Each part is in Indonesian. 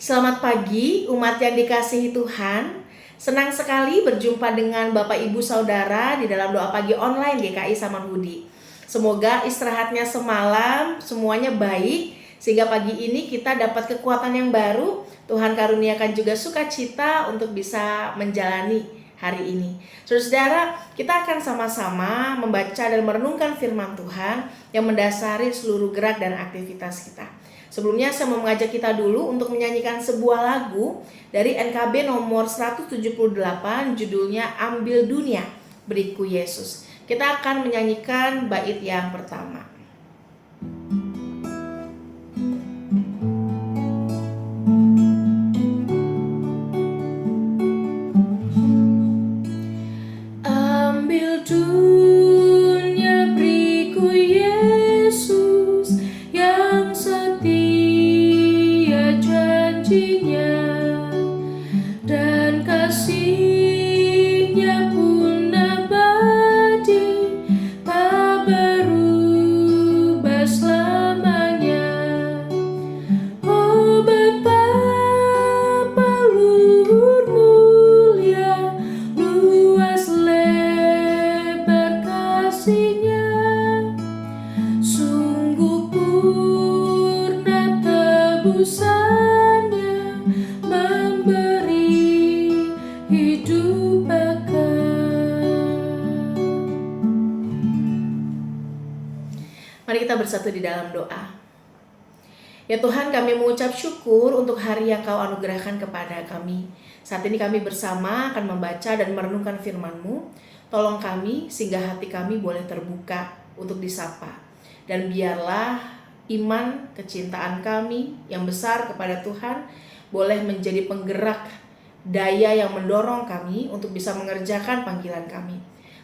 Selamat pagi umat yang dikasihi Tuhan. Senang sekali berjumpa dengan Bapak Ibu Saudara di dalam doa pagi online GKI Samanhudi. Semoga istirahatnya semalam semuanya baik, sehingga pagi ini kita dapat kekuatan yang baru. Tuhan karuniakan juga sukacita untuk bisa menjalani hari ini. Saudara, kita akan sama-sama membaca dan merenungkan firman Tuhan yang mendasari seluruh gerak dan aktivitas kita. Sebelumnya saya mau mengajak kita dulu untuk menyanyikan sebuah lagu dari NKB nomor 178, judulnya Ambil Dunia, Beriku Yesus. Kita akan menyanyikan bait yang pertama. Ambil dunia, beriku Yesus yang setia janjinya, dan kasih-Nya pun abadi, tak berubah selamanya. Oh Bapa luhur mulia, luas lebar kasih-Nya, sungguh purna tebusannya, memberi hidup kekal. Mari kita bersatu di dalam doa. Ya Tuhan, kami mengucap syukur untuk hari yang Kau anugerahkan kepada kami. Saat ini kami bersama akan membaca dan merenungkan firman-Mu. Tolong kami sehingga hati kami boleh terbuka untuk disapa. Dan biarlah iman, kecintaan kami yang besar kepada Tuhan boleh menjadi penggerak daya yang mendorong kami untuk bisa mengerjakan panggilan kami.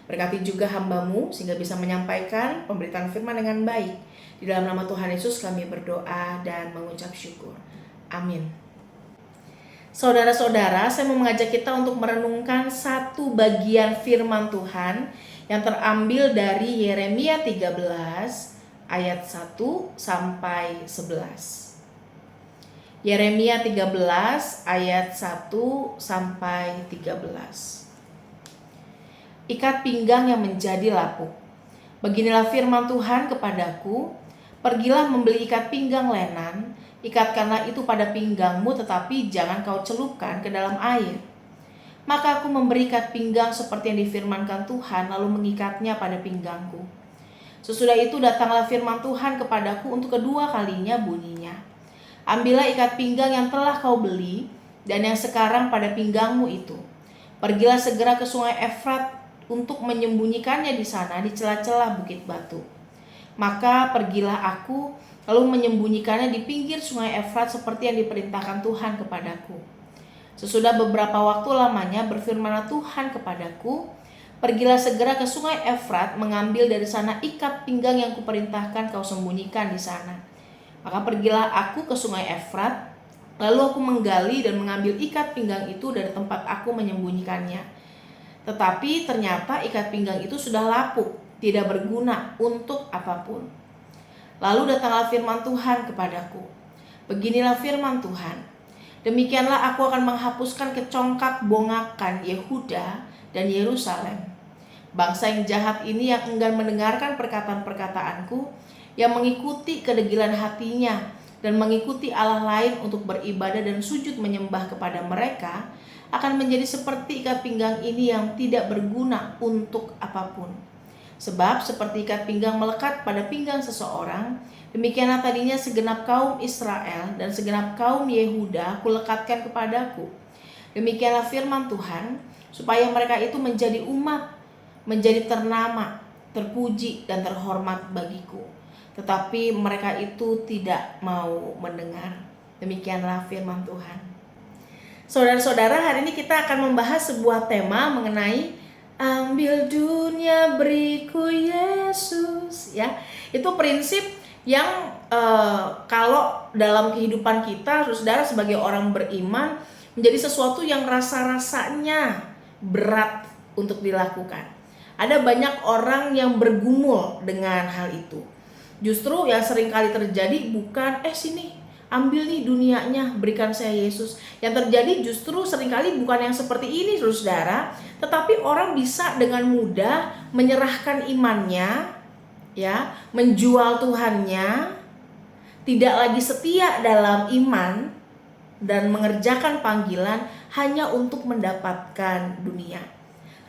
Berkati juga hamba-Mu sehingga bisa menyampaikan pemberitaan firman dengan baik. Di dalam nama Tuhan Yesus kami berdoa dan mengucap syukur. Amin. Saudara-saudara, saya mau mengajak kita untuk merenungkan satu bagian firman Tuhan yang terambil dari Yeremia 13 ayat 1 sampai 11. Yeremia 13 ayat 1 sampai 13. Ikat pinggang yang menjadi lapuk. Beginilah firman Tuhan kepadaku, pergilah membeli ikat pinggang lenan, ikatkanlah itu pada pinggangmu, tetapi jangan kau celupkan ke dalam air. Maka aku memberi ikat pinggang seperti yang difirmankan Tuhan, lalu mengikatnya pada pinggangku. Sesudah itu datanglah firman Tuhan kepadaku untuk kedua kalinya, bunyinya, ambillah ikat pinggang yang telah kau beli dan yang sekarang pada pinggangmu itu. Pergilah segera ke sungai Efrat untuk menyembunyikannya di sana di celah-celah bukit batu. Maka pergilah aku lalu menyembunyikannya di pinggir sungai Efrat seperti yang diperintahkan Tuhan kepadaku. Sesudah beberapa waktu lamanya berfirmanlah Tuhan kepadaku, pergilah segera ke sungai Efrat, mengambil dari sana ikat pinggang yang kuperintahkan kau sembunyikan di sana. Maka pergilah aku ke sungai Efrat, lalu aku menggali dan mengambil ikat pinggang itu dari tempat aku menyembunyikannya. Tetapi ternyata ikat pinggang itu sudah lapuk, tidak berguna untuk apapun. Lalu datanglah firman Tuhan kepadaku. Beginilah firman Tuhan, demikianlah aku akan menghapuskan kecongkak bongakan Yehuda dan Yerusalem. Bangsa yang jahat ini yang enggan mendengarkan perkataan-perkataanku, yang mengikuti kedegilan hatinya dan mengikuti Allah lain untuk beribadah dan sujud menyembah kepada mereka, akan menjadi seperti ikat pinggang ini yang tidak berguna untuk apapun. Sebab seperti ikat pinggang melekat pada pinggang seseorang, demikianlah tadinya segenap kaum Israel dan segenap kaum Yehuda kulekatkan kepadaku. Demikianlah firman Tuhan, supaya mereka itu menjadi umat, menjadi ternama, terpuji dan terhormat bagiku. Tetapi mereka itu tidak mau mendengar. Demikianlah firman Tuhan. Saudara-saudara, hari ini kita akan membahas sebuah tema mengenai ambil dunia, beriku Yesus. Ya, itu prinsip yang kalau dalam kehidupan kita, saudara sebagai orang beriman, menjadi sesuatu yang rasa-rasanya berat untuk dilakukan. Ada banyak orang yang bergumul dengan hal itu. Justru yang sering kali terjadi bukan sini ambil nih dunianya, berikan saya Yesus. Yang terjadi justru seringkali bukan yang seperti ini saudara, tetapi orang bisa dengan mudah menyerahkan imannya, ya, menjual Tuhannya, tidak lagi setia dalam iman dan mengerjakan panggilan hanya untuk mendapatkan dunia.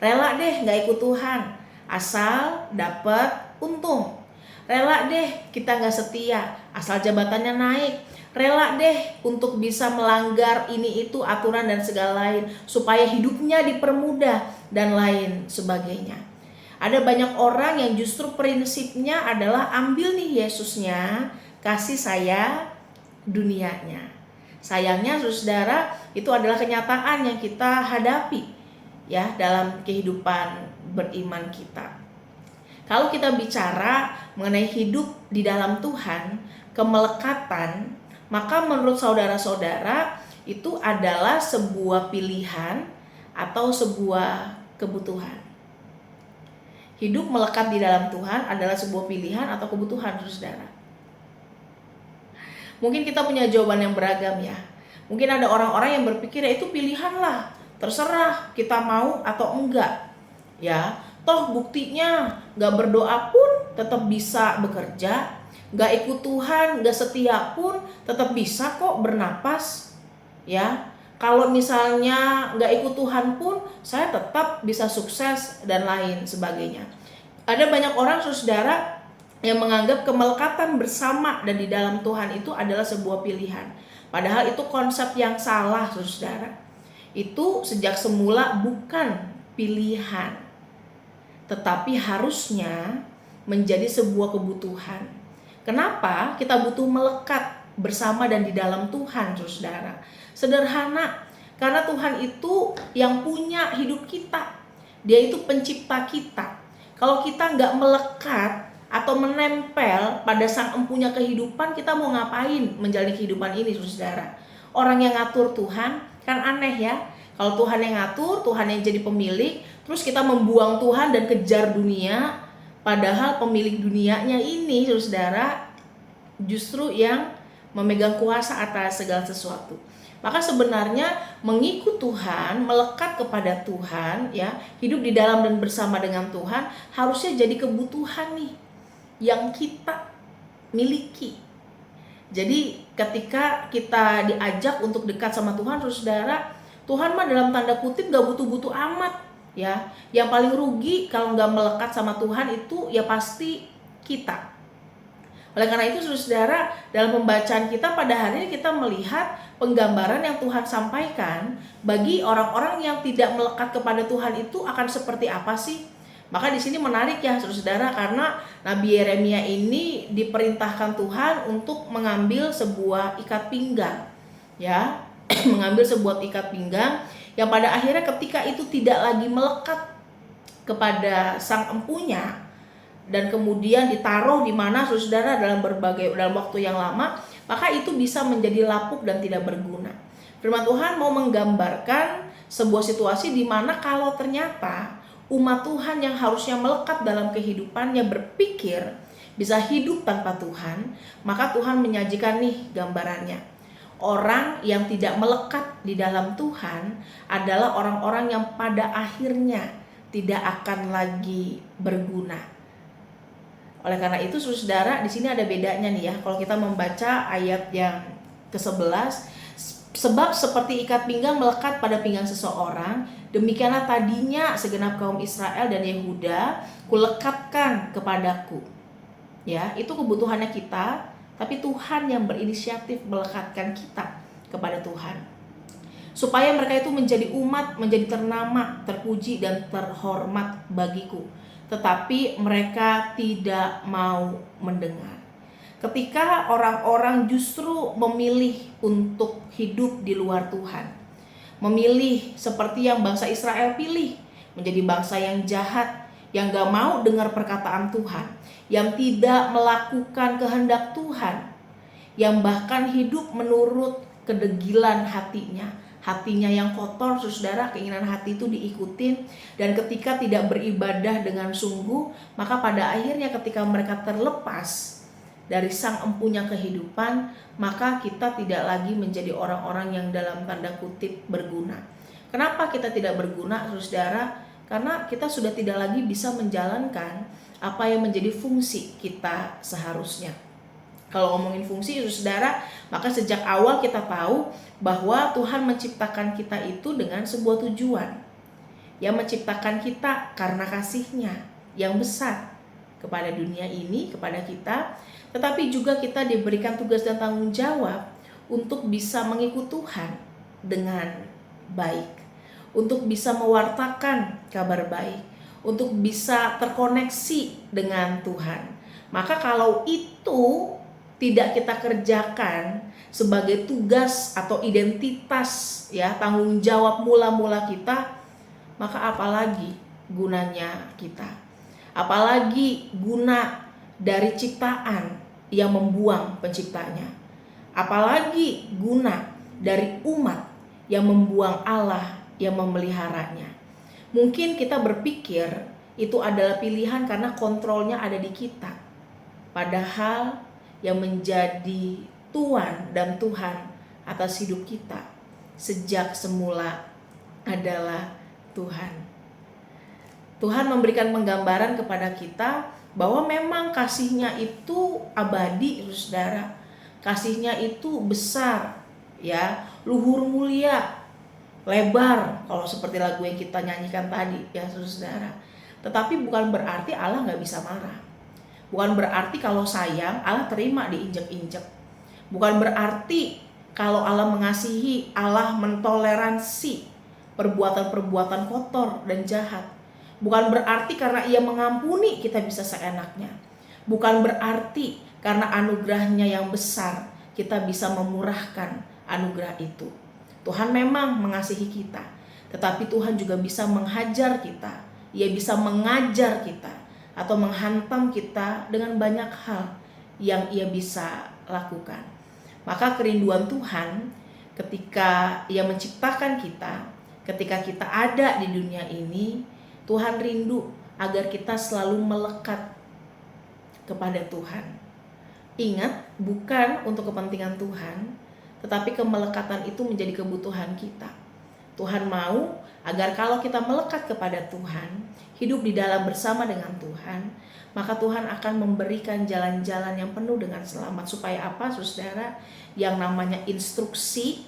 Rela deh gak ikut Tuhan asal dapat untung. Rela deh kita gak setia asal jabatannya naik. Rela deh untuk bisa melanggar ini itu aturan dan segala lain supaya hidupnya dipermudah dan lain sebagainya. Ada banyak orang yang justru prinsipnya adalah ambil nih Yesusnya, kasih saya dunianya. Sayangnya saudara, itu adalah kenyataan yang kita hadapi ya dalam kehidupan beriman kita. Kalau kita bicara mengenai hidup di dalam Tuhan, kemelekatan, maka menurut saudara-saudara itu adalah sebuah pilihan atau sebuah kebutuhan. Hidup melekat di dalam Tuhan adalah sebuah pilihan atau kebutuhan, saudara. Mungkin kita punya jawaban yang beragam ya. Mungkin ada orang-orang yang berpikir ya itu pilihan lah, terserah kita mau atau enggak. Ya, toh buktinya gak berdoa pun tetap bisa bekerja, gak ikut Tuhan, gak setia pun tetap bisa kok bernapas. Ya, kalau misalnya gak ikut Tuhan pun saya tetap bisa sukses dan lain sebagainya. Ada banyak orang saudara yang menganggap kemelekatan bersama dan di dalam Tuhan itu adalah sebuah pilihan. Padahal itu konsep yang salah, saudara. Itu sejak semula bukan pilihan, tetapi harusnya menjadi sebuah kebutuhan. Kenapa kita butuh melekat bersama dan di dalam Tuhan, saudara? Sederhana, karena Tuhan itu yang punya hidup kita. Dia itu pencipta kita. Kalau kita nggak melekat atau menempel pada sang empunya kehidupan, kita mau ngapain menjalani kehidupan ini, saudara? Orang yang ngatur Tuhan, kan aneh ya. Kalau Tuhan yang ngatur, Tuhan yang jadi pemilik, terus kita membuang Tuhan dan kejar dunia, padahal pemilik dunianya ini, saudara, justru yang memegang kuasa atas segala sesuatu. Maka sebenarnya mengikut Tuhan, melekat kepada Tuhan, ya, hidup di dalam dan bersama dengan Tuhan harusnya jadi kebutuhan nih yang kita miliki. Jadi ketika kita diajak untuk dekat sama Tuhan, saudara, Tuhan mah dalam tanda kutip gak butuh-butuh amat ya. Yang paling rugi kalau gak melekat sama Tuhan itu ya pasti kita. Oleh karena itu saudara, dalam pembacaan kita pada hari ini kita melihat penggambaran yang Tuhan sampaikan bagi orang-orang yang tidak melekat kepada Tuhan itu akan seperti apa sih? Maka di sini menarik ya saudara, karena Nabi Yeremia ini diperintahkan Tuhan untuk mengambil sebuah ikat pinggang, ya, mengambil sebuah ikat pinggang yang pada akhirnya ketika itu tidak lagi melekat kepada sang empunya dan kemudian ditaruh di mana saudara dalam waktu yang lama, maka itu bisa menjadi lapuk dan tidak berguna. Firman Tuhan mau menggambarkan sebuah situasi di mana kalau ternyata umat Tuhan yang harusnya melekat dalam kehidupannya berpikir bisa hidup tanpa Tuhan, maka Tuhan menyajikan nih gambarannya. Orang yang tidak melekat di dalam Tuhan adalah orang-orang yang pada akhirnya tidak akan lagi berguna. Oleh karena itu saudara, di sini ada bedanya nih ya. Kalau kita membaca ayat yang ke-11, sebab seperti ikat pinggang melekat pada pinggang seseorang, demikianlah tadinya segenap kaum Israel dan Yehuda kulekatkan kepadaku. Ya, itu kebutuhannya kita, tapi Tuhan yang berinisiatif melekatkan kita kepada Tuhan. Supaya mereka itu menjadi umat, menjadi ternama, terpuji dan terhormat bagiku. Tetapi mereka tidak mau mendengar. Ketika orang-orang justru memilih untuk hidup di luar Tuhan, memilih seperti yang bangsa Israel pilih, menjadi bangsa yang jahat, yang gak mau dengar perkataan Tuhan, yang tidak melakukan kehendak Tuhan, yang bahkan hidup menurut kedegilan hatinya yang kotor, saudara, keinginan hati itu diikutin, dan ketika tidak beribadah dengan sungguh, maka pada akhirnya ketika mereka terlepas dari Sang Empunya kehidupan, maka kita tidak lagi menjadi orang-orang yang dalam tanda kutip berguna. Kenapa kita tidak berguna, saudara? Karena kita sudah tidak lagi bisa menjalankan apa yang menjadi fungsi kita seharusnya. Kalau ngomongin fungsi, saudara, maka sejak awal kita tahu bahwa Tuhan menciptakan kita itu dengan sebuah tujuan. Yang menciptakan kita karena kasih-Nya yang besar kepada dunia ini, kepada kita. Tetapi juga kita diberikan tugas dan tanggung jawab untuk bisa mengikut Tuhan dengan baik, untuk bisa mewartakan kabar baik, untuk bisa terkoneksi dengan Tuhan. Maka kalau itu tidak kita kerjakan sebagai tugas atau identitas, ya, tanggung jawab mula-mula kita, maka apalagi gunanya kita? Apalagi guna dari ciptaan yang membuang penciptanya? Apalagi guna dari umat yang membuang Allah yang memeliharanya? Mungkin kita berpikir itu adalah pilihan karena kontrolnya ada di kita. Padahal yang menjadi Tuan dan Tuhan atas hidup kita sejak semula adalah Tuhan. Tuhan memberikan penggambaran kepada kita bahwa memang kasih-Nya itu abadi, saudara. Kasih-Nya itu besar, ya, luhur mulia, lebar, kalau seperti lagu yang kita nyanyikan tadi, ya saudara. Tetapi bukan berarti Allah nggak bisa marah. Bukan berarti kalau sayang Allah terima diinjek-injek. Bukan berarti kalau Allah mengasihi, Allah mentoleransi perbuatan-perbuatan kotor dan jahat. Bukan berarti karena Ia mengampuni kita bisa seenaknya. Bukan berarti karena anugerah-Nya yang besar kita bisa memurahkan anugerah itu. Tuhan memang mengasihi kita, tetapi Tuhan juga bisa menghajar kita. Ia bisa mengajar kita atau menghantam kita dengan banyak hal yang Ia bisa lakukan. Maka kerinduan Tuhan ketika Ia menciptakan kita, ketika kita ada di dunia ini, Tuhan rindu agar kita selalu melekat kepada Tuhan. Ingat, bukan untuk kepentingan Tuhan, tetapi kemelekatan itu menjadi kebutuhan kita. Tuhan mau agar kalau kita melekat kepada Tuhan, hidup di dalam bersama dengan Tuhan, maka Tuhan akan memberikan jalan-jalan yang penuh dengan selamat. Supaya apa, saudara? Yang namanya instruksi,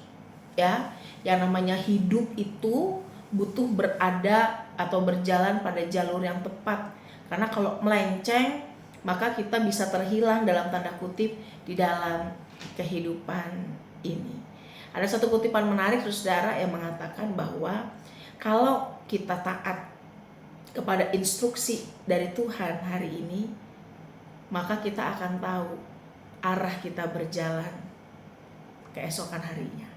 ya, yang namanya hidup itu butuh berada atau berjalan pada jalur yang tepat. Karena kalau melenceng, maka kita bisa terhilang dalam tanda kutip di dalam kehidupan ini. Ada satu kutipan menarik, saudara, yang mengatakan bahwa kalau kita taat kepada instruksi dari Tuhan hari ini, maka kita akan tahu arah kita berjalan keesokan harinya.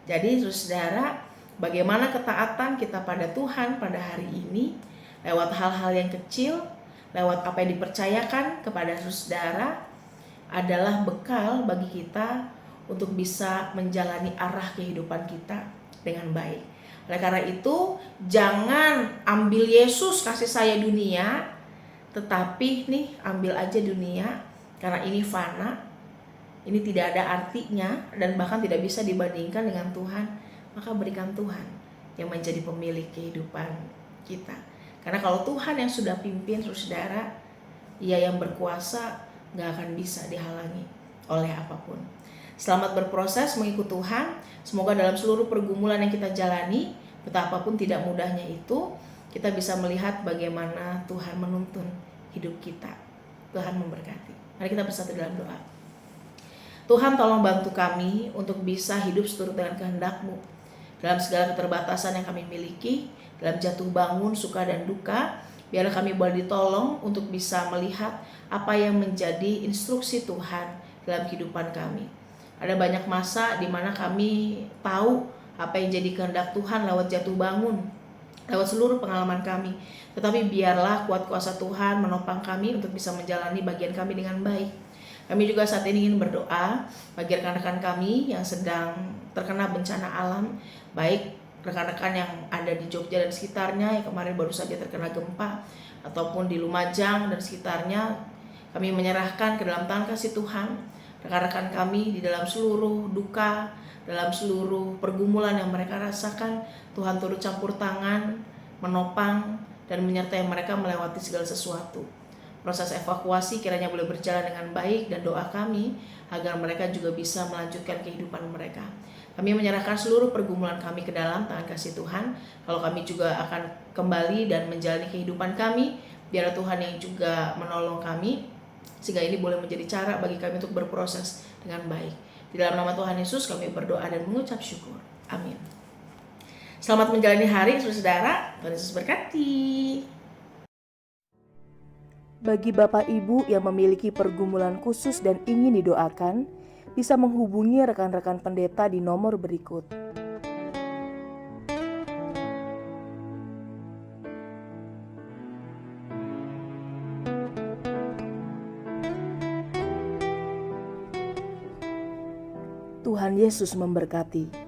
Jadi saudara, bagaimana ketaatan kita pada Tuhan pada hari ini lewat hal-hal yang kecil, lewat apa yang dipercayakan kepada saudara adalah bekal bagi kita untuk bisa menjalani arah kehidupan kita dengan baik. Oleh karena itu, jangan ambil Yesus kasih saya dunia, tetapi nih ambil aja dunia karena ini fana. Ini tidak ada artinya dan bahkan tidak bisa dibandingkan dengan Tuhan. Maka berikan Tuhan yang menjadi pemilik kehidupan kita. Karena kalau Tuhan yang sudah pimpin, saudara, Ia yang berkuasa, gak akan bisa dihalangi oleh apapun. Selamat berproses mengikut Tuhan. Semoga dalam seluruh pergumulan yang kita jalani, betapapun tidak mudahnya itu, kita bisa melihat bagaimana Tuhan menuntun hidup kita. Tuhan memberkati. Mari kita bersatu dalam doa. Tuhan, tolong bantu kami untuk bisa hidup seturut dengan kehendak-Mu dalam segala keterbatasan yang kami miliki, dalam jatuh bangun, suka dan duka. Biarlah kami boleh ditolong untuk bisa melihat apa yang menjadi instruksi Tuhan dalam kehidupan kami. Ada banyak masa di mana kami tahu apa yang jadi kehendak Tuhan lewat jatuh bangun, lewat seluruh pengalaman kami. Tetapi biarlah kuat kuasa Tuhan menopang kami untuk bisa menjalani bagian kami dengan baik. Kami juga saat ini ingin berdoa bagi rekan-rekan kami yang sedang terkena bencana alam, baik rekan-rekan yang ada di Jogja dan sekitarnya yang kemarin baru saja terkena gempa, ataupun di Lumajang dan sekitarnya. Kami menyerahkan ke dalam tangan kasih Tuhan rekan-rekan kami di dalam seluruh duka, dalam seluruh pergumulan yang mereka rasakan. Tuhan turut campur tangan, menopang, dan menyertai mereka melewati segala sesuatu. Proses evakuasi kiranya boleh berjalan dengan baik, dan doa kami agar mereka juga bisa melanjutkan kehidupan mereka. Kami menyerahkan seluruh pergumulan kami ke dalam tangan kasih Tuhan. Kalau kami juga akan kembali dan menjalani kehidupan kami, biar Tuhan yang juga menolong kami, sehingga ini boleh menjadi cara bagi kami untuk berproses dengan baik. Di dalam nama Tuhan Yesus kami berdoa dan mengucap syukur. Amin. Selamat menjalani hari, saudara. Tuhan Yesus berkati. Bagi Bapak Ibu yang memiliki pergumulan khusus dan ingin didoakan, bisa menghubungi rekan-rekan pendeta di nomor berikut. Tuhan Yesus memberkati.